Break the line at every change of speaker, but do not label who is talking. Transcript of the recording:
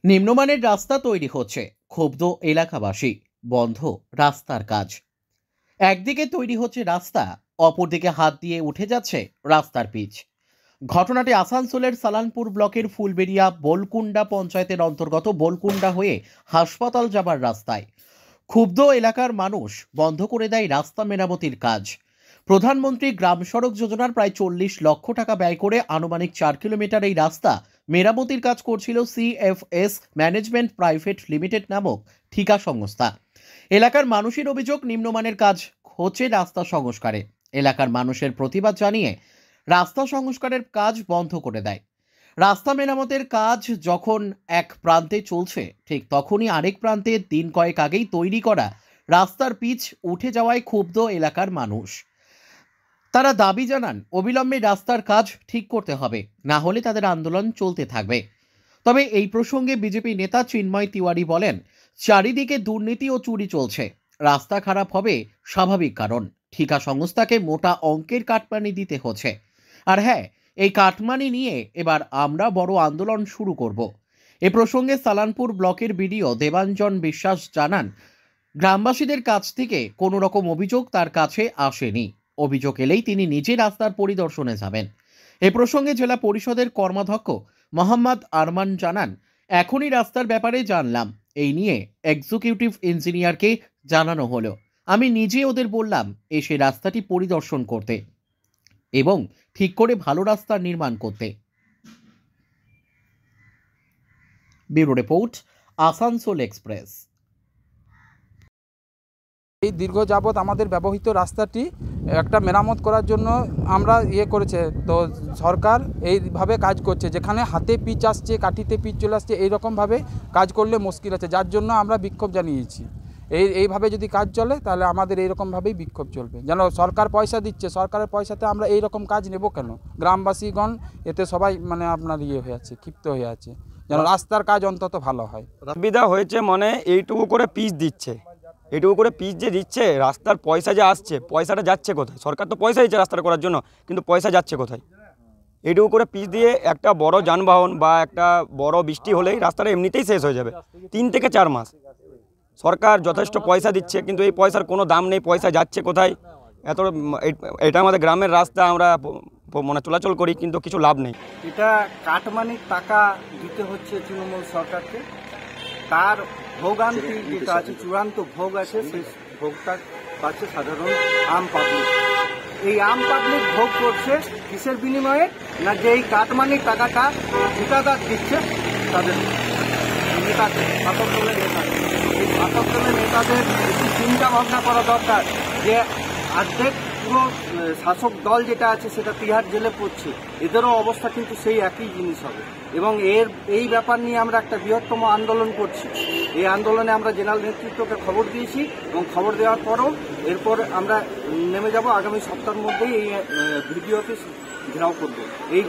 নিম্নমানের রাস্তা তৈরি হচ্ছে, ক্ষুব্ধ এলাকাবাসী, বন্ধ রাস্তার কাজ। একদিকে তৈরি হচ্ছে রাস্তা, অপরদিকে হাত দিয়ে উঠে যাচ্ছে রাস্তার পিচ। ঘটনাটি আসানসোলের সালানপুর ব্লকের ফুলবেড়িয়া বোলকুন্ডা পঞ্চায়েতের অন্তর্গত বোলকুন্ডা হয়ে হাসপাতাল যাবার রাস্তায়। ক্ষুব্ধ এলাকার মানুষ বন্ধ করে দেয় রাস্তা মেরামতির কাজ। প্রধানমন্ত্রী গ্রাম সড়ক যোজনার প্রায় 40 লক্ষ টাকা ব্যয় করে আনুমানিক 4 কিলোমিটার এই রাস্তা মেরামতির কাজ করছিল CFS ম্যানেজমেন্ট প্রাইভেট লিমিটেড নামক ঠিকা সংস্থা। এলাকার মানুষের অভিযোগ, নিম্নমানের কাজ হচ্ছে রাস্তা সংস্কারে। এলাকার মানুষের প্রতিবাদ জানিয়ে রাস্তা সংস্কারের কাজ বন্ধ করে দেয়। রাস্তা মেরামতের কাজ যখন এক প্রান্তে চলছে, ঠিক তখনই আরেক প্রান্তে দিন কয়েক আগেই তৈরি করা রাস্তার পিচ উঠে যাওয়ায় ক্ষুব্ধ এলাকার মানুষ। তারা দাবি জানান, অবিলম্বে রাস্তার কাজ ঠিক করতে হবে, না হলে তাদের আন্দোলন চলতে থাকবে। তবে এই প্রসঙ্গে বিজেপি নেতা চিন্ময় তিওয়ারি বলেন, চারিদিকে দুর্নীতি ও চুরি চলছে, রাস্তা খারাপ হবে স্বাভাবিক কারণ। ঠিকা সংস্থাকে মোটা অঙ্কের কাটমানি দিতে হচ্ছে। আর হ্যাঁ, এই কাটমানি নিয়ে এবার আমরা বড় আন্দোলন শুরু করব। এ প্রসঙ্গে সালানপুর ব্লকের বিডিও দেবাঞ্জন বিশ্বাস জানান, গ্রামবাসীদের কাছ থেকে কোনো রকম অভিযোগ তার কাছে আসেনি। অভিযোগ এলেই তিনি নিজে রাস্তার পরিদর্শনে যাবেন। এ প্রসঙ্গে জেলা পরিষদের কর্মাধ্যক্ষ মোহাম্মদ আরমান জানান, এখনই রাস্তার ব্যাপারে জানলাম, এই নিয়ে এক্সিকিউটিভ ইঞ্জিনিয়ারকে জানানো হলো। আমি নিজে ওদের বললাম এসে রাস্তাটি পরিদর্শন করতে এবং ঠিক করে ভালো রাস্তা নির্মাণ করতে। Bureau report, Asansol express.
এই দীর্ঘ যাবৎ আমাদের ব্যবহৃত রাস্তাটি একটা মেরামত করার জন্য আমরা করেছে, তো সরকার এইভাবে কাজ করছে, যেখানে হাতে পিচ আসছে, কাঠিতে পিচ চলে আসছে, এইরকমভাবে কাজ করলে মুশকিল আছে, যার জন্য আমরা বিক্ষোভ জানিয়েছি। এইভাবে যদি কাজ চলে তাহলে আমাদের এইরকমভাবেই বিক্ষোভ চলবে। যেন সরকার পয়সা দিচ্ছে, সরকারের পয়সাতে আমরা এইরকম কাজ নেব কেন? গ্রামবাসীগণ এতে সবাই আপনার হয়ে আছে, ক্ষিপ্ত হয়ে আছে, যেন রাস্তার কাজ অন্তত ভালো হয়।
সুবিধা হয়েছে মানে এইটুকু করে পিচ দিচ্ছে, এইটুকু করে পিচ যে দিচ্ছে, রাস্তার পয়সা যে আসছে, পয়সাটা যাচ্ছে কোথায়? সরকার তো পয়সা দিচ্ছে রাস্তাটা করার জন্য, কিন্তু পয়সা যাচ্ছে কোথায়? এইটুকু করে পিচ দিয়ে একটা বড় যানবাহন বা একটা বড় বৃষ্টি হলেই রাস্তাটা এমনিতেই শেষ হয়ে যাবে। 3 থেকে 4 মাস সরকার যথেষ্ট পয়সা দিচ্ছে, কিন্তু এই পয়সার কোনো দাম নেই, পয়সা যাচ্ছে কোথায়? এটা আমাদের গ্রামের রাস্তা, আমরা চলাচল করি, কিন্তু কিছু লাভ নেই।
এটা কাটমানির টাকা দিতে হচ্ছে তৃণমূল সরকারকে। তার ভোগান্তি যেটা আছে, চূড়ান্ত ভোগ আছে, সেই ভোগটা পাচ্ছে সাধারণ আম পাবলিক। এই আম পাবলিক ভোগ করছে কিসের বিনিময়ে? না, যে এই কাটমানির টাকাটা ঠিকাদার দিচ্ছে তাদের নেতাকে, শাসক দলের নেতাকে। এই শাসক দলের নেতাদের একটু চিন্তা ভাবনা করা দরকার যে অর্ধেক পুরো শাসক দল যেটা আছে সেটা তিহার জেলে পড়ছে, এদেরও অবস্থা কিন্তু সেই একই জিনিস হবে। এবং এই ব্যাপার নিয়ে আমরা একটা বৃহত্তম আন্দোলন করছি। এই আন্দোলনে আমরা জেনারেল নেতৃত্বকে খবর দিয়েছি এবং খবর দেওয়ার পরও এরপর আমরা নেমে যাব। আগামী সপ্তাহের মধ্যেই এই ভিডিও অফিস ঘেরাও করবো। এই